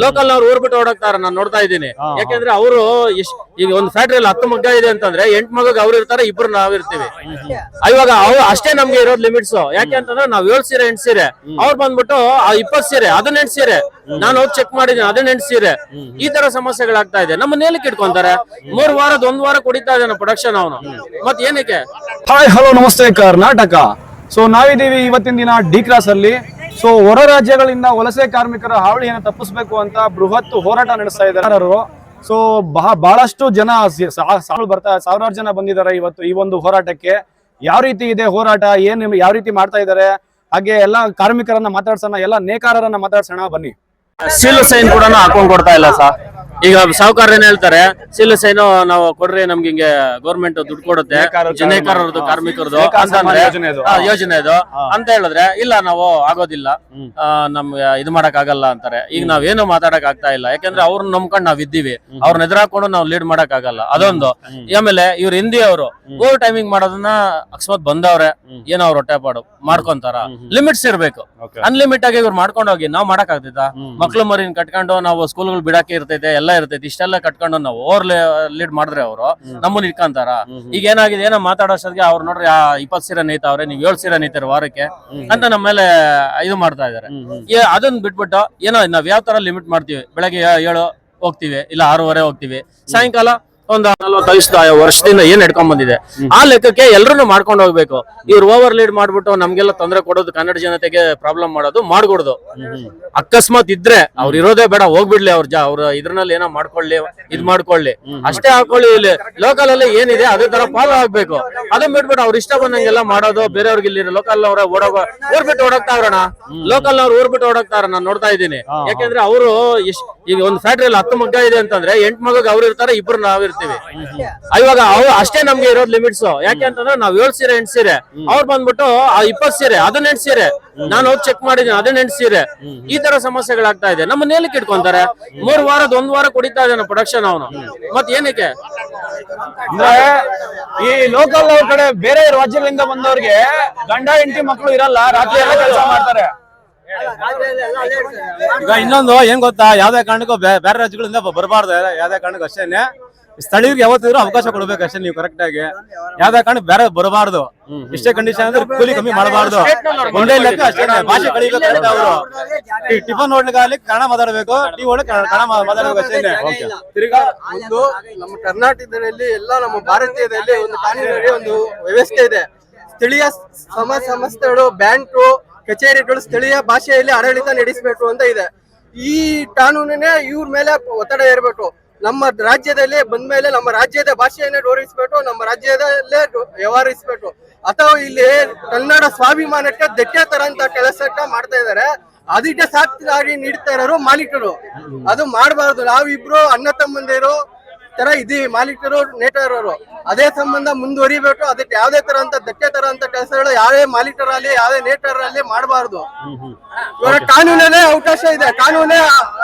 Local ನವ್ರು ಊರ್ ಬಿಟ್ಟು ಓಡಾಕ್ತಾರ ನಾನು ನೋಡ್ತಾ ಇದ್ದೀನಿ. ಯಾಕೆಂದ್ರೆ ಅವರು ಈಗ ಒಂದು ಫ್ಯಾಕ್ಟ್ರಿಯಲ್ಲಿ 10 ಮಗ್ಗ ಇದೆ ಅಂತಂದ್ರೆ 8 ಮಗಗ್ ಅವ್ರು ಇರ್ತಾರೆ, 2 ನಾವಿರ್ತೀವಿ. ಇವಾಗ ಅಷ್ಟೇ ನಮ್ಗೆ ಇರೋದ್ ಲಿಮಿಟ್ಸ್. ಯಾಕೆ ಅಂತಂದ್ರೆ ನಾವ್ 7 ಸೀರೆ 8 ಸೀರೆ, ಅವ್ರು ಬಂದ್ಬಿಟ್ಟು 20 ಸೀರೆ ಅದನ್ನ 8 ಸೀರೆ, ನಾನು ಹೋಗಿ ಚೆಕ್ ಮಾಡಿದ್ದೀನಿ ಅದನ್ನ 8 ಸೀರೆ. ಈ ತರ ಸಮಸ್ಯೆಗಳಾಗ್ತಾ ಇದೆ. ನಮ್ಮ ನೇಲಕ್ಕೆ ಇಟ್ಕೊಂತಾರೆ. 3 ವಾರದ 1 ವಾರ ಕುಡಿತಾ ಇದ್ದಾನೆ ಪ್ರೊಡಕ್ಷನ್ ಅವನು. ಮತ್ ಏನಕ್ಕೆ? ಹಾಯ್ ಹಲೋ ನಮಸ್ತೆ ಕರ್ನಾಟಕ. ಸೊ ನಾವಿದ್ದೀವಿ ಇವತ್ತಿನ ದಿನ ಡಿ ಕ್ರಾಸ್ ಅಲ್ಲಿ. ಸೊ ಹೊರ ರಾಜ್ಯಗಳಿಂದ ವಲಸೆ ಕಾರ್ಮಿಕರ ಹಾವಳಿಯನ್ನು ತಪ್ಪಿಸಬೇಕು ಅಂತ ಬೃಹತ್ ಹೋರಾಟ ನಡೆಸ್ತಾ ಇದ್ದಾರೆ. ಸೊ ಬಹಳಷ್ಟು ಜನ ಸಾವಿರಾರು ಜನ ಬಂದಿದ್ದಾರೆ ಇವತ್ತು ಈ ಒಂದು ಹೋರಾಟಕ್ಕೆ. ಯಾವ ರೀತಿ ಇದೆ ಹೋರಾಟ, ಯಾವ ರೀತಿ ಮಾಡ್ತಾ ಇದ್ದಾರೆ, ಹಾಗೆ ಎಲ್ಲ ಕಾರ್ಮಿಕರನ್ನ ಮಾತಾಡ್ಸೋಣ, ಎಲ್ಲ ನೇಕಾರರನ್ನ ಮಾತಾಡ್ಸೋಣ ಬನ್ನಿ. ಸೀಲ್ ಸೈನ್ ಕೂಡ ಹಾಕೊಂಡ್ ಕೊಡ್ತಾ ಇಲ್ಲ ಸರ್. ಈಗ ಸಾಹುಕಾರ ಏನ್ ಹೇಳ್ತಾರೆ, ಸೀಲ್ ಸೈನು ನಾವು ಕೊಡ್ರಿ ನಮ್ಗೆ ಹಿಂಗೆ ಗೌರ್ಮೆಂಟ್ ದುಡ್ಡು ಕೊಡುತ್ತೆ ನೇಕಾರರದು ಕಾರ್ಮಿಕರದು ಯೋಜನೆ ಇದು ಅಂತ ಹೇಳಿದ್ರೆ, ಇಲ್ಲ ನಾವು ಆಗೋದಿಲ್ಲ, ನಮ್ಗೆ ಇದು ಮಾಡಕ್ ಆಗಲ್ಲ ಅಂತಾರೆ. ಈಗ ನಾವೇನು ಮಾತಾಡಕ್ ಆಗ್ತಾ ಇಲ್ಲ. ಯಾಕಂದ್ರೆ ಅವ್ರನ್ನ ನಂಬ್ಕೊಂಡ್ ನಾವ್ ಇದ್ದೀವಿ, ಅವ್ರನ್ನ ಎದುರಾಕೊಂಡು ನಾವ್ ಲೀಡ್ ಮಾಡಕ್ ಆಗಲ್ಲ. ಅದೊಂದು. ಆಮೇಲೆ ಇವ್ರು ಹಿಂದಿ ಅವರು ಓವರ್ ಟೈಮಿಂಗ್ ಮಾಡೋದನ್ನ ಅಕಸ್ಮಾತ್ ಬಂದವ್ರೆ ಏನೋ ಅವ್ರ ಹೊಟ್ಟೆಪಾಡು ಮಾಡ್ಕೊಂತಾರ. ಲಿಮಿಟ್ಸ್ ಇರ್ಬೇಕು. ಅನ್ಲಿಮಿಟ್ ಆಗಿ ಇವ್ರು ಮಾಡ್ಕೊಂಡು ಹೋಗಿ ನಾವ್ ಮಾಡಕ್ ಆಗ್ತೈತಾ? ಮಕ್ಳು ಮರಿನ್ ಕಟ್ಕೊಂಡು ನಾವು ಸ್ಕೂಲ್ಗಳು ಬಿಡಾಕೆ ಇರ್ತೈತೆ, ಎಲ್ಲ ಇರ್ತೈತಿ. ಇಷ್ಟೆಲ್ಲ ಕಟ್ಕೊಂಡು ನಾವು ಓವರ್ ಲೀಡ್ ಮಾಡಿದ್ರೆ ಅವರು ನಮ್ಮನ್ನ ಇಟ್ಕೊಂತಾರ. ಈಗ ಏನಾಗಿದೆ, ಏನೋ ಮಾತಾಡೋಷ್ಟೊತ್ತಿಗೆ ಅವ್ರು ನೋಡ್ರಿ 20 ಸೀರೆ ನೇಯ್ತಾವ್ರೆ, ನೀವ್ 7 ಸೀರೆ ನೇಯ್ತಾರ ವಾರಕ್ಕೆ ಅಂತ ನಮ್ಮ ಮೇಲೆ ಇದು ಮಾಡ್ತಾ ಇದಾರೆ. ಅದನ್ನ ಬಿಟ್ಬಿಟ್ಟು ಏನೋ ನಾವ್ ಯಾವ ತರ ಲಿಮಿಟ್ ಮಾಡ್ತೀವಿ, ಬೆಳಗ್ಗೆ 7 ಹೋಗ್ತಿವಿ, ಇಲ್ಲ 6:30 ಹೋಗ್ತಿವಿ, ಸಾಯಂಕಾಲ ಒಂದು 45 ವರ್ಷದಿಂದ ಏನ್ ನಡ್ಕೊಂಡ್ ಬಂದಿದೆ ಆ ಲೆಕ್ಕಕ್ಕೆ ಎಲ್ರು ಮಾಡ್ಕೊಂಡು ಹೋಗ್ಬೇಕು. ಇವ್ರು ಓವರ್ ಲೀಡ್ ಮಾಡ್ಬಿಟ್ಟು ನಮ್ಗೆಲ್ಲ ತೊಂದರೆ ಕೊಡೋದು, ಕನ್ನಡ ಜನತೆಗೆ ಪ್ರಾಬ್ಲಮ್ ಮಾಡೋದು ಮಾಡ್ಕೊಡುದು. ಅಕಸ್ಮಾತ್ ಇದ್ರೆ ಅವ್ರು ಇರೋದೇ ಬೇಡ, ಹೋಗ್ಬಿಡ್ಲಿ, ಅವ್ರ ಇದ್ರಲ್ಲಿ ಏನೋ ಮಾಡ್ಕೊಳ್ಳಿ, ಇದ್ ಮಾಡ್ಕೊಳ್ಳಿ, ಅಷ್ಟೇ ಹಾಕೊಳ್ಳಿ. ಇಲ್ಲಿ ಲೋಕಲ್ ಅಲ್ಲಿ ಏನಿದೆ ಅದೇ ತರ ಫಾಲೋ ಆಗ್ಬೇಕು. ಅದನ್ನ ಬಿಟ್ಬಿಟ್ಟು ಅವ್ರು ಇಷ್ಟ ಬಂದಂಗೆಲ್ಲ ಮಾಡೋದು. ಬೇರೆಯವ್ರಿಗೆ ಇಲ್ಲಿ ಲೋಕಲ್ ಅವ್ರ ಊರ್ ಬಿಟ್ಟು ಓಡಾಕ್ತಾವ್ರಣ, ಲೋಕಲ್ ಅವ್ರು ಊರ್ ಬಿಟ್ಟು ಓಡಾಕ್ತಾರ ನಾನು ನೋಡ್ತಾ ಇದ್ದೀನಿ. ಯಾಕಂದ್ರೆ ಅವರು ಈಗ ಒಂದು ಫ್ಯಾಕ್ಟ್ರಿಯಲ್ಲಿ 10 ಮಗ್ಗ ಇದೆ ಅಂತಂದ್ರೆ 8 ಮಗಗ್ ಅವ್ರು ಇರ್ತಾರೆ, 2 ನಾವಿರ್ತೀವಿ. ಇವಾಗ ಅಷ್ಟೇ ನಮ್ಗೆ ಇರೋದ್ ಲಿಮಿಟ್ಸ್. ಯಾಕೆ ಅಂತಂದ್ರೆ ನಾವ್ 7 ಸೀರೆ 8 ಸೀರೆ, ಅವ್ರು ಬಂದ್ಬಿಟ್ಟು 20 ಸೀರೆ ಅದನ್ನ 8 ಸೀರೆ, ನಾನು ಹೋಗಿ ಚೆಕ್ ಮಾಡಿದ್ದೀನಿ ಅದನ್ನ 8 ಸೀರೆ. ಈ ತರ ಸಮಸ್ಯೆಗಳಾಗ್ತಾ ಇದೆ. ನಮ್ಮ ನೇಲಕ್ಕೆ ಇಟ್ಕೊಂತಾರೆ. 3 ವಾರದ 1 ವಾರ ಕುಡಿತಾ ಇದ್ದಾನೆ ಪ್ರೊಡಕ್ಷನ್ ಅವನು. ಮತ್ ಏನಕ್ಕೆ? ಈ ಲೋಕಲ್ ಅವ್ರ ಕಡೆ ಬೇರೆ ರಾಜ್ಯಗಳಿಂದ ಬಂದವ್ರಿಗೆ ಗಂಡ ಹೆಂಡತಿ ಮಕ್ಕಳು ಇರಲ್ಲ, ರಾತ್ರಿ ಎಲ್ಲ ಕೆಲಸ ಮಾಡ್ತಾರೆ. ಈಗ ಇನ್ನೊಂದು ಏನ್ ಗೊತ್ತಾ, ಯಾವ್ದೇ ಕಾರಣಕ್ಕೂ ಬೇರೆ ರಾಜ್ಯಗಳಿಂದ ಬರಬಾರ್ದು. ಯಾವ್ದೇ ಕಾರಣಕ್ಕೂ ಅಷ್ಟೇನೆ ಸ್ಥಳೀಯರಿಗೆ ಯಾವತ್ತಿದ್ರು ಅವಕಾಶ ಕೊಡ್ಬೇಕು ಅಷ್ಟೇ. ನೀವು ಕರೆಕ್ಟ್ ಆಗಿ ಯಾವ್ದೇ ಕಾರಣಕ್ಕೆ ಬೇರೆ ಬರಬಾರ್ದು. ಇಷ್ಟೇ ಕಂಡೀಷನ್ ಅಂದ್ರೆ ಕೂಲಿ ಕಮ್ಮಿ ಮಾಡಬಾರ್ದು. ಒಂದೇ ಲೆಕ್ಕ ಅಷ್ಟೇ, ಭಾಷೆ ಕಲಿಬೇಕು. ಅವರು ಟಿಫನ್ ಹೋಟ್ಲಿಗಾಗಲಿ ಕನ್ನಡ ಮಾತಾಡಬೇಕು, ಟೀ ಒಳಗೆ ಕನ್ನಡ ಮಾತಾಡಬೇಕು ಅಷ್ಟೇ. ತಿರ್ಗಾ ಒಂದು ನಮ್ಮ ಕರ್ನಾಟಕದಲ್ಲಿ ಎಲ್ಲ ನಮ್ಮ ಭಾರತೀಯದಲ್ಲಿ ಒಂದು ಕಾನೂನಲ್ಲಿ ಒಂದು ವ್ಯವಸ್ಥೆ ಇದೆ. ಸ್ಥಳೀಯ ಸಂಸ್ಥೆಗಳು, ಬ್ಯಾಂಕು, ಕಚೇರಿಗಳು ಸ್ಥಳೀಯ ಭಾಷೆಯಲ್ಲಿ ಆಡಳಿತ ನಡೆಸಬೇಕು ಅಂತ ಇದೆ. ಈ ಕಾನೂನಿನೇ ಇವ್ರ ಮೇಲೆ ಒತ್ತಡ ಇರಬೇಕು. ನಮ್ಮ ರಾಜ್ಯದಲ್ಲಿ ಬಂದ್ಮೇಲೆ ನಮ್ಮ ರಾಜ್ಯದ ಭಾಷೆಯನ್ನೇ ಗೌರವಿಸಬೇಕು, ನಮ್ಮ ರಾಜ್ಯದಲ್ಲೇ ವ್ಯವಹರಿಸಬೇಕು. ಅಥವಾ ಇಲ್ಲಿ ಕನ್ನಡ ಸ್ವಾಭಿಮಾನಕ್ಕೆ ಧಕ್ಕೆ ತರಂತ ಕೆಲಸಕ್ಕ ಮಾಡ್ತಾ ಇದಾರೆ. ಅದಕ್ಕೆ ಸಾಕ್ಷಿ ನೀಡ್ತಾ ಇರೋರು ಮಾಲೀಕರು. ಅದು ಮಾಡಬಾರ್ದು. ನಾವಿಬ್ರು ಅಣ್ಣ ತಮ್ಮಂದಿರು ತರ ಇದೀವಿ, ಮಾಲೀಕರು ನೇತಾರರು. ಅದೇ ಸಂಬಂಧ ಮುಂದುವರಿಬೇಕು. ಅದಕ್ಕೆ ಯಾವ್ದೇ ತರ ಅಂತ ಧಕ್ಕೆ ತರ ಅಂತ ಕೆಲಸಗಳು ಯಾವೇ ಮಾಲೀಕರಲ್ಲಿ ಯಾವೇ ನೇತಾರರಲ್ಲಿ ಮಾಡಬಾರ್ದು. ಇವಾಗ ಕಾನೂನಲ್ಲೇ ಅವಕಾಶ ಇದೆ, ಕಾನೂನೇ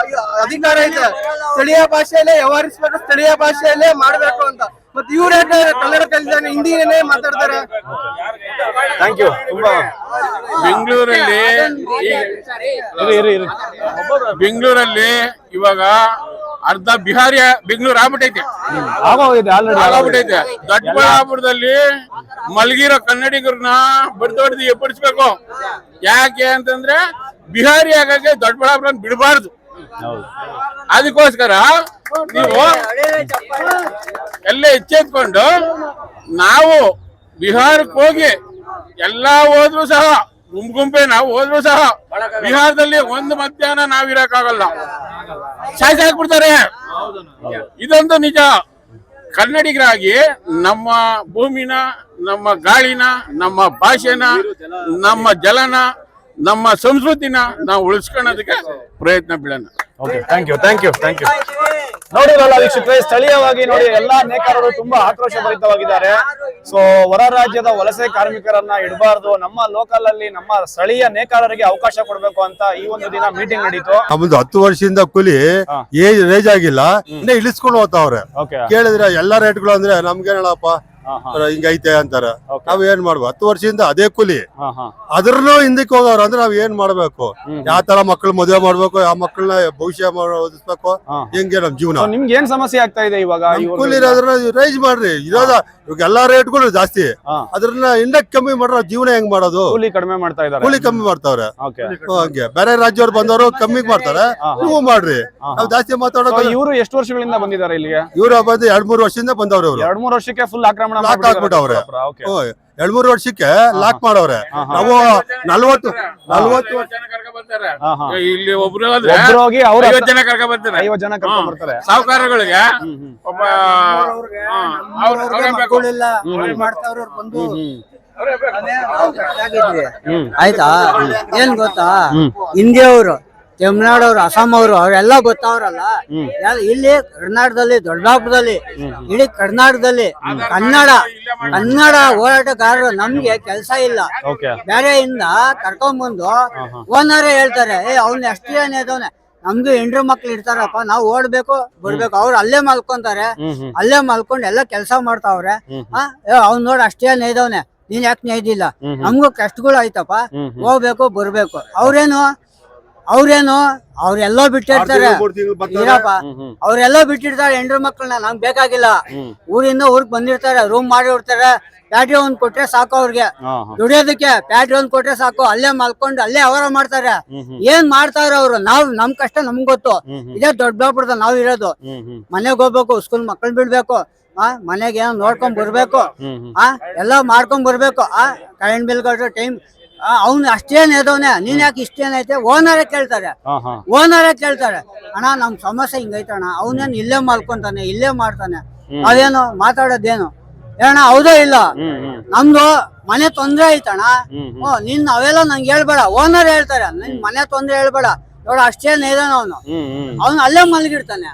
ಅಧಿಕಾರ ಇದೆ. ಸ್ಥಳೀಯ ಭಾಷೆಯಲ್ಲೇ ವ್ಯವಹರಿಸಬೇಕು, ಸ್ಥಳೀಯ ಭಾಷೆಯಲ್ಲೇ ಮಾಡ್ಬೇಕು ಅಂತ. ಮತ್ತೆ ಇವ್ರ ಕನ್ನಡ ಕಲಿತಾನೆ, ಹಿಂದಿಯನ್ನೇ ಮಾತಾಡ್ತಾರೆ. Thank you. ತುಂಬಾ ಬೆಂಗಳೂರಲ್ಲಿ ಇವಾಗ ಅರ್ಧ ಬಿಹಾರಿಯ ಬೆಂಗಳೂರು ಆಗ್ಬಿಟ್ಟೈತೆ. ದೊಡ್ಡಬಳ್ಳಾಪುರದಲ್ಲಿ ಮಲಗಿರೋ ಕನ್ನಡಿಗರನ್ನ ಬಡ್ದು ಎಪ್ಪಡಿಸ್ಬೇಕು. ಯಾಕೆ ಅಂತಂದ್ರೆ ಬಿಹಾರಿ ಆಗಾಗೆ ದೊಡ್ಡಬಳ್ಳಾಪುರ ಬಿಡಬಾರ್ದು. ಅದಕ್ಕೋಸ್ಕರ ನೀವು ಎಲ್ಲ ಎಚ್ಚೆತ್ಕೊಂಡು, ನಾವು ಬಿಹಾರಕ್ಕೆ ಹೋಗಿ ಎಲ್ಲಾ ಹೋದ್ರು ಸಹ ಗುಂಪೆ ನಾವು ಹೋದ್ರು ಸಹ ಬಿಹಾರದಲ್ಲಿ ಒಂದು ಮಧ್ಯಾಹ್ನ ನಾವಿರಕ್ಕಾಗಲ್ಲ, ಸಾಯ್ಸಾಕ್ಬಿಡ್ತಾರೆ. ಇದೊಂದು ನಿಜ. ಕನ್ನಡಿಗರಾಗಿ ನಮ್ಮ ಭೂಮಿನ, ನಮ್ಮ ಗಾಳಿನ, ನಮ್ಮ ಭಾಷೆನ, ನಮ್ಮ ಜಲನ, ನಮ್ಮ ಸಂಸ್ಕೃತಿನ ನಾವು ಉಳಿಸ್ಕೊಳ್ಳೋದಕ್ಕೆ ಪ್ರಯತ್ನ ಬೀಳೋಣ. Thank you. ನೋಡಿರಲ್ಲ ವೀಕ್ಷಕರೇ, ಸ್ಥಳೀಯವಾಗಿ ನೋಡಿ ಎಲ್ಲಾ ನೇಕಾರರು ತುಂಬಾ ಆಕ್ರೋಶ ಭರಿತವಾಗಿದ್ದಾರೆ. ಸೊ ಹೊರ ರಾಜ್ಯದ ವಲಸೆ ಕಾರ್ಮಿಕರನ್ನ ಇಡಬಾರ್ದು, ನಮ್ಮ ಲೋಕಲ್ ಅಲ್ಲಿ ನಮ್ಮ ಸ್ಥಳೀಯ ನೇಕಾರರಿಗೆ ಅವಕಾಶ ಕೊಡ್ಬೇಕು ಅಂತ ಈ ಒಂದು ದಿನ ಮೀಟಿಂಗ್ ನಡೀತು. ನಮ್ದು 10 ವರ್ಷದಿಂದ ಕೂಲಿ ರೇಜ್ ಆಗಿಲ್ಲ, ಇಳಿಸ್ಕೊಂಡು ಹೋಗ್ತಾವ್ರೆ. ಕೇಳಿದ್ರೆ ಎಲ್ಲಾ ರೇಟ್ಗಳು ಅಂದ್ರೆ ನಮ್ಗೇನಪ್ಪ ಹಿಂಗೈತೆ ಅಂತಾರೆ. ನಾವ್ ಏನ್ ಮಾಡ್ಬೇಕು? 10 ವರ್ಷದಿಂದ ಅದೇ ಕೂಲಿ, ಹಾ ಹಾ ಅದ್ರಲ್ಲೂ ಹಿಂದಕ್ಕೆ ಹೋಗೋರು ಅಂದ್ರೆ ನಾವ್ ಏನ್ ಮಾಡ್ಬೇಕು? ಯಾವ ತರ ಮಕ್ಳು ಮದುವೆ ಮಾಡ್ಬೇಕು, ಯಾವ ಮಕ್ಕಳನ್ನ ಭವಿಷ್ಯ ಓದಿಸ್ಬೇಕು, ಹೆಂಗೆ ನಮ್ ಜೀವನ? ನಿಮ್ಗೆ ಏನ್ ಸಮಸ್ಯೆ ಆಗ್ತಾ ಇದೆ ಇವಾಗ? ಕೂಲಿ ಇರೋದ್ರ ರೈಸ್ ಮಾಡ್ರಿ. ಇರೋದ ಇವಾಗ ಎಲ್ಲಾ ರೇಟ್ಗಳು ಜಾಸ್ತಿ, ಅದ್ರನ್ನ ಇಂಡಕ್ ಕಮ್ಮಿ ಮಾಡ್ರ ಜೀವನ ಹೆಂಗ್ ಮಾಡೋದು? ಕೂಲಿ ಕಡಿಮೆ ಮಾಡ್ತಾ ಇದ್ದಾರೆ, ಕೂಲಿ ಕಮ್ಮಿ ಮಾಡ್ತಾವ್ರೆ. ಓಕೆ. ಹಂಗೆ ಬೇರೆ ರಾಜ್ಯವ್ರು ಬಂದವರು ಕಮ್ಮಿ ಮಾಡ್ತಾರೆ, ನೀವು ಮಾಡ್ರಿ. ನಾವ್ ಜಾಸ್ತಿ ಮಾತಾಡೋದು. ಇವರು ಎಷ್ಟು ವರ್ಷಗಳಿಂದ ಬಂದಿದ್ದಾರೆ ಇಲ್ಲಿಗೆ? ಇವ್ರ ಬಂದು 2-3 ವರ್ಷದಿಂದ ಬಂದವ್ರೆ. ಇವ್ರು 2-3 ವರ್ಷಕ್ಕೆ ಫುಲ್ ಆಕ್ರಮಣ ಲಾಕ್ ಹಾಕ್ಬಿಟ್ಟವ್ರೆ. ಓಕೆ. 2-3 ವರ್ಷಕ್ಕೆ ಲಾಕ್ ಮಾಡವ್ರೆ. ನಾವು 40 ಜನ ಕರ್ಕೊಂಡ್ ಬರ್ತಾರೆ. ಹಾ, ಹಾ. ಇಲ್ಲಿ ಒಬ್ರು ಒಬ್ರು ಹೋಗಿ ಅವ್ರ 50 ಜನ ಕರ್ಕೊಂಡ್ ಬರ್ತಾರೆ. 50 ಜನ ಕರ್ಕೊಂಡ್ ಬರ್ತಾರೆ. ಸಾಹುಕಾರಗಳಿಗೆ ಒಬ್ಬ ಆಯ್ತಾ? ಏನ್ ಗೊತ್ತಾ, ಇಂಡಿಯಾವ್ರು, ತಮಿಳ್ನಾಡವ್ರು, ಅಸ್ಸಾಂ ಅವರು ಅವರೆಲ್ಲ ಗೊತ್ತವ್ರಲ್ಲ. ಇಲ್ಲಿ ಕರ್ನಾಟಕದಲ್ಲಿ, ದೊಡ್ಡಬಳ್ಳಾಪುರದಲ್ಲಿ, ಇಡೀ ಕರ್ನಾಟಕದಲ್ಲಿ ಕನ್ನಡ ಹೋರಾಟಗಾರರು ನಮ್ಗೆ ಕೆಲಸ ಇಲ್ಲ. ಬೇರೆಯಿಂದ ಕರ್ಕೊಂಡ್ಬಂದು ಓನರೇ ಹೇಳ್ತಾರೆ, ಅವ್ನ ಎಷ್ಟು ಜನ ಇದ್ದವನೆ, ನಮ್ದು ಹೆಂಡ್ರು ಮಕ್ಳು ಇರ್ತಾರಪ್ಪ, ನಾವು ಓಡ್ಬೇಕು ಬರ್ಬೇಕು. ಅವ್ರು ಅಲ್ಲೇ ಮಲ್ಕೊಂತಾರೆ, ಅಲ್ಲೇ ಮಲ್ಕೊಂಡು ಎಲ್ಲ ಕೆಲಸ ಮಾಡ್ತಾವ್ರೆ. ಅವ್ನ್ ನೋಡ್ ಅಷ್ಟೇ ನೇಯ್ದವ್ನೆ, ನೀನ್ ಯಾಕೆ ನೇಯ್ದಿಲ್ಲ? ನಮ್ಗೂ ಕಷ್ಟಗಳು ಆಯ್ತಪ್ಪ, ಹೋಗ್ಬೇಕು ಬರ್ಬೇಕು. ಅವ್ರೇನು ಅವ್ರೆಲ್ಲೋ ಬಿಟ್ಟಿರ್ತಾರೆ ಇರಪ್ಪ, ಅವ್ರೆಲ್ಲೋ ಬಿಟ್ಟಿರ್ತಾರೆ ಹೆಂಡ್ರು ಮಕ್ಳನ್ನ. ನಮ್ಗೆ ಬೇಕಾಗಿಲ್ಲ. ಊರಿಂದ ಊರ್ಗ್ ಬಂದಿರ್ತಾರೆ, ರೂಮ್ ಮಾಡಿರ್ತಾರೆ, ಪ್ಯಾಟ್ರಿ ಒಂದ್ ಕೊಟ್ರೆ ಸಾಕು ಅವ್ರಿಗೆ ದುಡಿಯೋದಕ್ಕೆ. ಪ್ಯಾಟ್ರಿ ಒಂದ್ ಕೊಟ್ರೆ ಸಾಕು, ಅಲ್ಲೇ ಮಲ್ಕೊಂಡು ಅಲ್ಲೇ ಅವರ ಮಾಡ್ತಾರೆ. ಏನ್ ಮಾಡ್ತಾರ ಅವ್ರು? ನಮ್ ಕಷ್ಟ ನಮ್ಗ್ ಗೊತ್ತು. ಇದೇ ದೊಡ್ಡಬಳ್ಳಾಪುರದ ನಾವ್ ಇರೋದು. ಮನೆಗ್ ಹೋಗ್ಬೇಕು, ಸ್ಕೂಲ್ ಮಕ್ಳು ಬಿಡ್ಬೇಕು, ಮನೆಗೆ ಏನೋ ನೋಡ್ಕೊಂಡ್ ಬರ್ಬೇಕು, ಎಲ್ಲ ಮಾಡ್ಕೊಂಡ್ ಬರ್ಬೇಕು. ಕರೆಂಟ್ ಬಿಲ್ ಕೊಟ್ರೆ ಟೈಮ್ ಅವ್ನು ಅಷ್ಟೇನ್ ಎದವನೆ, ನೀನ್ ಯಾಕೆ ಇಷ್ಟೇನೈತೆ? ಓನರೇ ಕೇಳ್ತಾರೆ, ಅಣ್ಣ ನಮ್ ಸಮಸ್ಯೆ ಹಿಂಗೈತಣ್ಣ, ಅವನೇನ್ ಇಲ್ಲೇ ಮಲ್ಕೊಂತಾನೆ, ಇಲ್ಲೇ ಮಾಡ್ತಾನೆ, ಅದೇನು ಮಾತಾಡೋದೇನು ಹೇಳಣ್ಣ? ಹೌದಾ ಇಲ್ಲ? ನಮ್ದು ಮನೆ ತೊಂದ್ರೆ ಐತಣ್ಣ. ನೀನ್ ಅವೆಲ್ಲ ನಂಗೆ ಹೇಳ್ಬೇಡ, ಓನರ್ ಹೇಳ್ತಾರೆ. ನಿನ್ ಮನೆ ತೊಂದ್ರೆ ಹೇಳ್ಬೇಡ, ನೋಡ ಅಷ್ಟೇನ್ ಇದಾನ ಅವ್ನು ಅಲ್ಲೇ ಮಲಗಿರ್ತಾನೆ.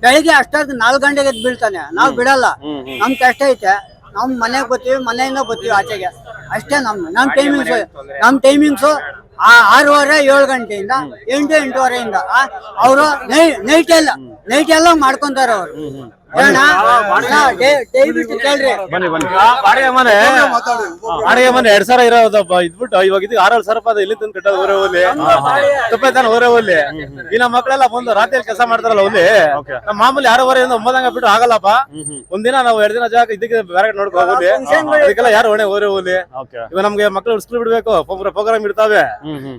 ಬೆಳಿಗ್ಗೆ ಅಷ್ಟಾಗ 4 ಗಂಟೆಗೆ ಎದ್ದು ಬೀಳ್ತಾನೆ. ನಾವ್ ಬಿಡಲ್ಲ, ನಮ್ ಕಷ್ಟ ಐತೆ. ನಮ್ ಮನೆಗ್ ಬರ್ತೀವಿ, ಮನೆಯಿಂದ ಬರ್ತೀವಿ ಆಚೆಗೆ, ಅಷ್ಟೇ. ನಮ್ ಟೈಮಿಂಗ್ಸು 6:30 7 ಗಂಟೆಯಿಂದ 8 8:30 ಅವರು ನೈಟ್ ಎಲ್ಲ ಮಾಡ್ಕೊಂತಾರ ಅವ್ರು. ಕೇಳ್ರಿ. ಬನ್ನಿ ಬಾಡಿಗೆ ಮನೆ 2,000 ಇರೋದಪ್ಪ ಇದ್ಬಿಟ್ಟು ಇವಾಗ ಇದಕ್ಕೆ 6,000 ರೂಪಾಯಿ ಇಲ್ಲಿ ತಂದು ಕಟ್ಟೋದು ಊರೇ ಹೋಗ್ಲಿ ತಪ್ಪಾಯ್ತಾನೆ ಊರೇ ಹೋಗ್ಲಿ. ಈ ನಮ್ಮ ಮಕ್ಕಳೆಲ್ಲ ಬಂದು ರಾತ್ರಿ ಕೆಲಸ ಮಾಡ್ತಾರಲ್ಲ ಹೋಗ್ಲಿ. ನಮ್ಮ ಮಾಮೂಲಿ 6:30 9 ಬಿಟ್ಟು ಆಗಲ್ಲಪ್ಪ. ಒಂದಿನ ನಾವು 2 ದಿನ ಜಾಗ ಇದಕ್ಕೆ ಬೇರೆ ನೋಡ್ಕೊ ಹೋಗ್ಲಿ, ಅದಕ್ಕೆಲ್ಲ ಯಾರು ಹೊಣೆ ಊರೇ ಹೋಗ್ಲಿ. ಇವಾಗ ನಮ್ಗೆ ಮಕ್ಳು ಸ್ಕೂಲ್ ಬಿಡ್ಬೇಕು, ಪ್ರೋಗ್ರಾಮ್ ಇರ್ತಾವೆ,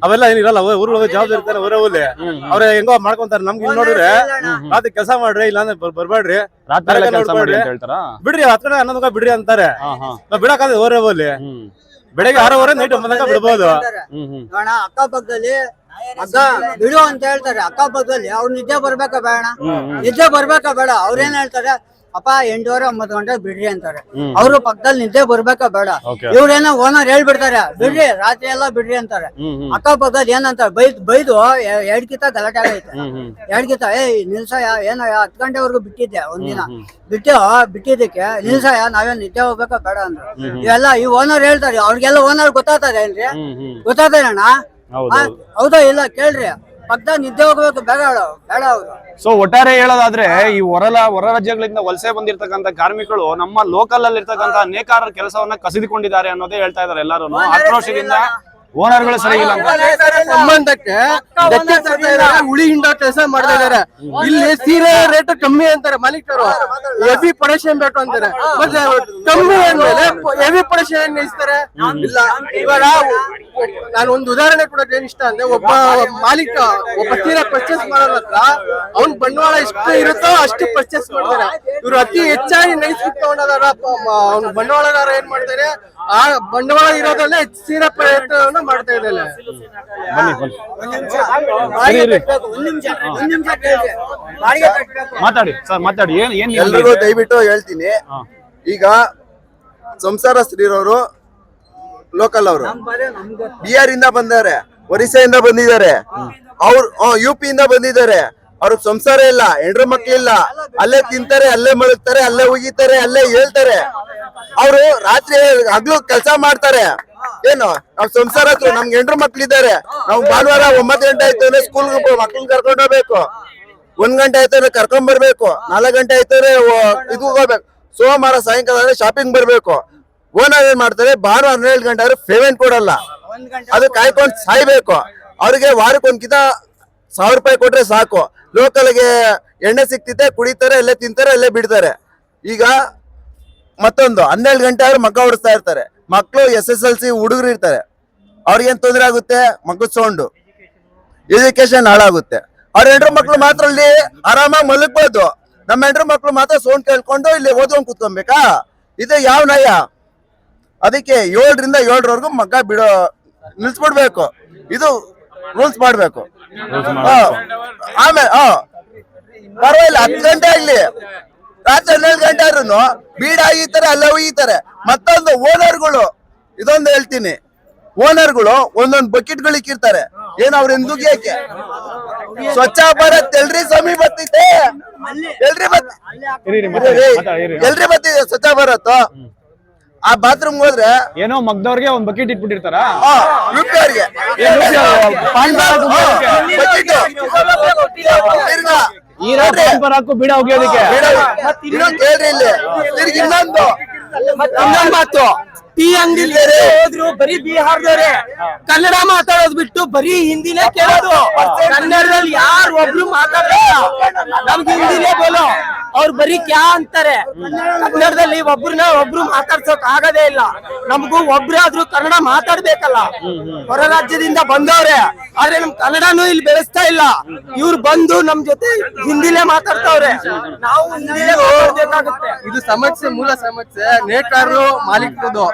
ಅವೆಲ್ಲ ಏನಿರಲ್ಲ, ಊರ್ ಹೋಗಿ ಜವಾಬ್ದಾರಿ ಇರ್ತಾರೆ ಊರೇ ಹೋಗ್ಲಿ. ಅವ್ರ ಹೆಂಗೋ ಮಾಡ್ಕೊಂತಾರೆ. ನಮ್ಗೆ ಇಲ್ಲಿ ನೋಡ್ರೆ ರಾತ್ರಿ ಕೆಲಸ ಮಾಡ್ರಿ, ಇಲ್ಲಾಂದ್ರೆ ಬರ್ಬೇಡ್ರಿ, ಬಿಡ್ರಿ 10 11 ಬಿಡ್ರಿ ಅಂತಾರೆ. ನಾವ್ ಬಿಡಕ್ಕಾದ್ರೆ ಊರೇ ಹೋಗ್ಲಿ. ಬೆಳಿಗ್ಗೆ 6:30 ನೈಟ್ 9 ಬಿಡ್ಬೋದು. ಅಕ್ಕಪಕ್ಕದಲ್ಲಿ ಬಿಡು ಅಂತ ಹೇಳ್ತಾರೆ. ಅಕ್ಕಪಕ್ಕದಲ್ಲಿ ಅವ್ರು ನಿದ್ದೆ ಬರ್ಬೇಕಾ ಬೇಡ? ನಿದ್ದೆ ಬರ್ಬೇಕಾ ಬೇಡ? ಅವ್ರೇನ್ ಹೇಳ್ತಾರೆ, ಅಪ್ಪ 8:30 9 ಗಂಟೆ ಬಿಡ್ರಿ ಅಂತಾರೆ. ಅವ್ರು ಪಕ್ಕದಲ್ಲಿ ನಿದ್ದೆ ಬರ್ಬೇಕಾ ಬೇಡ? ಇವ್ರೇನೋ ಓನರ್ ಹೇಳ್ಬಿಡ್ತಾರೆ, ಬಿಡ್ರಿ ರಾತ್ರಿ ಎಲ್ಲ ಬಿಡ್ರಿ ಅಂತಾರೆ. ಅಕ್ಕಪಕ್ಕದಲ್ಲಿ ಏನಂತಾರೆ, ಬೈದು 2 ಕಿತ ಗಲಾಟೆ ಆಗೈತೆ. 2 ಕಿತ ನಿಲ್ಸಯ್ಯ, ಏನೋ 10 ಗಂಟೆವರೆಗೂ ಬಿಟ್ಟಿದ್ದೆ ಒಂದಿನ, ಬಿಟ್ಟಿದ್ದಕ್ಕೆ ನಿಲ್ಸಯ್ಯ, ನಾವೇನ್ ನಿದ್ದೆ ಹೋಗ್ಬೇಕಾ ಬೇಡ ಅಂದ್ರು. ಇವೆಲ್ಲ ಈ ಓನರ್ ಹೇಳ್ತಾರೆ. ಅವ್ರಿಗೆಲ್ಲ ಓನರ್ ಗೊತ್ತಾಗ್ತದೆ ಏನ್ರಿ? ಗೊತ್ತಾಗ್ತದಣ್ಣ? ಹೌದಾ ಇಲ್ಲ? ಕೇಳ್ರಿ, ಪಕ್ಕದಾಗ ನಿದ್ದೆ ಹೋಗ್ಬೇಕು ಬೇಡ ಅವ್ರು. ಸೊ ಒಟ್ಟಾರೆ ಹೇಳೋದಾದ್ರೆ, ಈ ಹೊರ ರಾಜ್ಯಗಳಿಂದ ವಲಸೆ ಬಂದಿರತಕ್ಕಂತ ಕಾರ್ಮಿಕರು ನಮ್ಮ ಲೋಕಲ್ ಅಲ್ಲಿ ಇರ್ತಕ್ಕಂತ ನೇಕಾರರ ಕೆಲಸವನ್ನ ಕಸಿದುಕೊಂಡಿದ್ದಾರೆ ಅನ್ನೋದೇ ಹೇಳ್ತಾ ಇದಾರೆ ಎಲ್ಲರೂ. ಆಕ್ರೋಶದಿಂದ ಓನರ್ಗಳು ಸರಿ ಇಲ್ಲ ಅಂತ ಸಂಬಂಧಕ್ಕೆ ಉಳಿ ಹಿಂಡ ಕೆಲಸ ಮಾಡ್ತಾ ಇದಾರೆ. ಇಲ್ಲಿ ಸೀರೆ ರೇಟ್ ಕಮ್ಮಿ ಅಂತಾರೆ ಮಾಲೀಕರು, ಹೆವಿ ಪ್ರೊಡಕ್ಷನ್ ಬೇಕು ಅಂತಾರೆ. ಮತ್ತೆ ಕಮ್ಮಿ ಅಂದ್ಮೇಲೆ ಹೆವಿ ಪ್ರೊಡಕ್ಷನ್ ಇಸ್ತಾರೆ. ಇಲ್ಲ, ಇವಾಗ ನಾನು ಒಂದು ಉದಾಹರಣೆ ಕೊಡೋಕೆ ಏನ್ ಇಷ್ಟ ಅಂದ್ರೆ, ಒಬ್ಬ ಮಾಲೀಕ ಒಬ್ಬ ಸೀರೆ ಪರ್ಚೇಸ್ ಮಾಡೋದ್ರ ಹತ್ರ ಅವ್ನ್ ಬಂಡವಾಳ ಎಷ್ಟು ಇರುತ್ತೋ ಅಷ್ಟು ಪರ್ಚೇಸ್ ಮಾಡ್ತಾರೆ. ಇವ್ರು ಅತಿ ಹೆಚ್ಚಾಗಿ ನೈಸ್ಬಿಟ್ಟು ತಗೊಂಡಾರ. ಅವ್ನ ಬಂಡವಾಳಗಾರ ಏನ್ ಮಾಡ್ತಾರೆ, ಆ ಬಂಡವಾಳ ಇರೋದ್ರಲ್ಲೇ ಸೀರೆ ಪ್ರಯತ್ನ ಮಾಡ್ತಾ ಇದ್ದಾರೆ. ಮಾತಾಡಿ ಸರ್, ಮಾತಾಡಿ. ಏನ್ ಎಲ್ರಿಗೂ ದಯವಿಟ್ಟು ಹೇಳ್ತೀನಿ, ಈಗ ಸಂಸಾರಸ್ಥರಿರೋರು ಲೋಕಲ್ ಅವರು ಬಿಹಾರ್ ಇಂದ ಬಂದಾರೆ, ಒರಿಸ್ಸಾಯಿಂದ ಬಂದಿದ್ದಾರೆ, ಅವ್ರು UP ಇಂದ ಬಂದಿದ್ದಾರೆ. ಅವ್ರಿಗೆ ಸಂಸಾರ ಇಲ್ಲ, ಹೆಂಡ್ರು ಮಕ್ಳಿಲ್ಲ, ಅಲ್ಲೇ ತಿಂತಾರೆ, ಅಲ್ಲೇ ಮಲಗ್ತಾರೆ, ಅಲ್ಲೇ ಉಗಿತಾರೆ, ಅಲ್ಲೇ ಹೇಳ್ತಾರೆ. ಅವರು ರಾತ್ರಿ ಹಗ್ಲು ಕೆಲಸ ಮಾಡ್ತಾರೆ. ಏನು ನಾವ್ ಸಂಸಾರ ನಮ್ಗೆ ಹೆಂಡ್ರು ಮಕ್ಳಿದ್ದಾರೆ. ನಾವು ಭಾನುವಾರ 9 ಗಂಟೆ ಆಯ್ತು ಅಂದ್ರೆ ಸ್ಕೂಲ್ಗೆ ಮಕ್ಳನ್ನ ಕರ್ಕೊಂಡು ಹೋಗ್ಬೇಕು, 1 ಗಂಟೆ ಆಯ್ತು ಅಂದ್ರೆ ಕರ್ಕೊಂಡ್ ಬರ್ಬೇಕು, 4 ಗಂಟೆ ಆಯ್ತು ಅಂದ್ರೆ ಇದಕ್ಕೆ ಹೋಗ್ಬೇಕು. ಸೋಮವಾರ ಸಾಯಂಕಾಲ ಶಾಪಿಂಗ್ ಬರ್ಬೇಕು. ಓನರ್ ಏನ್ ಮಾಡ್ತಾರೆ, ಭಾನುವಾರ 12 ಗಂಟೆ ಆದ್ರೆ ಪೇಮೆಂಟ್ ಕೊಡಲ್ಲ. ಅದು ಕಾಯ್ಕೊಂಡು ಸಾಯ್ಬೇಕು. ಅವ್ರಿಗೆ ವಾರಕ್ಕೊಂದ್ಕಿಂತ 1000 ರೂಪಾಯಿ ಕೊಟ್ರೆ ಸಾಕು. ಲೋಕಲ್ಗೆ ಎಣ್ಣೆ ಸಿಕ್ತಿತೆ, ಕುಡಿತಾರೆ, ಅಲ್ಲೇ ತಿಂತಾರೆ, ಅಲ್ಲೇ ಬಿಡ್ತಾರೆ. ಈಗ ಮತ್ತೊಂದು 12 ಗಂಟೆ ಆದ್ರೂ ಮಕ್ಕ ಓಡಿಸ್ತಾ ಇರ್ತಾರೆ. ಮಕ್ಕಳು SSLC ಹುಡುಗರು ಇರ್ತಾರೆ, ಅವ್ರಿಗೇನ್ ತೊಂದರೆ ಆಗುತ್ತೆ? ಮಗದ ಸೌಂಡು, ಎಜುಕೇಶನ್ ಹಾಳಾಗುತ್ತೆ. ಅವ್ರ ಹೆಂಡ್ರು ಮಕ್ಳು ಮಾತ್ರ ಅಲ್ಲಿ ಆರಾಮಾಗಿ ಮಲಗ್ಬೋದು. ನಮ್ಮ ಹೆಂಡ್ರು ಮಕ್ಳು ಮಾತ್ರ ಸೌಂಡ್ ಕೇಳ್ಕೊಂಡು ಇಲ್ಲಿ ಓದ್ಕೊಂಡ್ ಕೂತ್ಕೊಬೇಕಾ? ಇದು ಯಾವ ನಯ? ಅದಕ್ಕೆ 7 ರಿಂದ 7ರವರೆಗೂ ಮಗ್ಗ ಬಿಡೋ ನಿಲ್ಸ್ಬಿಡ್ಬೇಕು. ಇದು ರೂಲ್ಸ್ ಮಾಡ್ಬೇಕು. ಆಮೇಲೆ ಪರವಾಗಿಲ್ಲ 10 ಗಂಟೆ ಆಗ್ಲಿ, ರಾತ್ರಿ 12 ಗಂಟೆ ಆದ್ರೂ ಬೀಡ ಒಯ್ತಾರೆ, ಅಲ್ಲೇ ಒಯ್ತಾರೆ. ಮತ್ತೊಂದು ಓನರ್ಗಳು, ಇದೊಂದು ಹೇಳ್ತೀನಿ, ಓನರ್ಗಳು ಒಂದೊಂದು ಬಕೆಟ್ಗಳು ಇಕ್ಕಿರ್ತಾರೆ. ಏನ್ ಅವ್ರ ಎಂದುಗಿಯಕ್ಕೆ ಸ್ವಚ್ಛ ಭಾರತ್ ಎಲ್ರಿ ಸ್ವಾಮಿ ಬರ್ತೈತೆ, ಎಲ್ರಿ ಬತ್ತಿದೆ ಸ್ವಚ್ಛ ಭಾರತ್. ಆ ಬಾತ್ರೂಮ್ ಹೋದ್ರೆ ಏನೋ ಮಗ್ದವ್ರಿಗೆ ಒಂದ್ ಬಕೆಟ್ ಇಟ್ಬಿಟ್ಟಿರ್ತಾರ. UP ಅವ್ರಿಗೆ ಹಾಕು ಬೀಡ ಹೋಗ್ಯೋದಕ್ಕೆ. ಇನ್ನೊಂದು ಕೇಳ್ರಿ ಇಲ್ಲಿ, ತಿರ್ಗಿ ಇನ್ನೊಂದು ಮಾತು, ಟೀ ಅಂಗಡಿ ಹೋದ್ರು ಬರೀ ಬಿಹಾರದವ್ರೆ ಕನ್ನಡ ಮಾತಾಡೋದ್ ಬಿಟ್ಟು ಬರೀ ಹಿಂದಿನೇ ಕೇಳೋದು. ಕನ್ನಡದಲ್ಲಿ ಯಾರು ಒಬ್ರು ಮಾತಾಡಲ್ಲ, ನಮ್ಗೆ ಹಿಂದಿನೇ ಬೋಲೋ. ಅವ್ರು ಬರೀ ಕ್ಯಾ ಅಂತಾರೆ. ಕನ್ನಡದಲ್ಲಿ ಒಬ್ರು ಮಾತಾಡ್ಸೋಕ್ ಆಗದೇ ಇಲ್ಲ. ನಮಗೂ ಒಬ್ರಾದ್ರೂ ಕನ್ನಡ ಮಾತಾಡ್ಬೇಕಲ್ಲ. ಹೊರ ರಾಜ್ಯದಿಂದ ಬಂದವ್ರೆ, ಆದ್ರೆ ನಮ್ ಕನ್ನಡನೂ ಇಲ್ಲಿ ಬೆಳೆಸ್ತಾ ಇಲ್ಲ. ಇವ್ರು ಬಂದು ನಮ್ ಜೊತೆ ಹಿಂದಿನೇ ಮಾತಾಡ್ತಾವ್ರೆ, ನಾವು ಹಿಂದಿನೇ ಮಾತಾಡ್ಬೇಕಾಗುತ್ತೆ. ಇದು ಸಮಸ್ಯೆ, ಮೂಲ ಸಮಸ್ಯೆ ನೇಕಾರರು ಮಾಲೀಕರದು.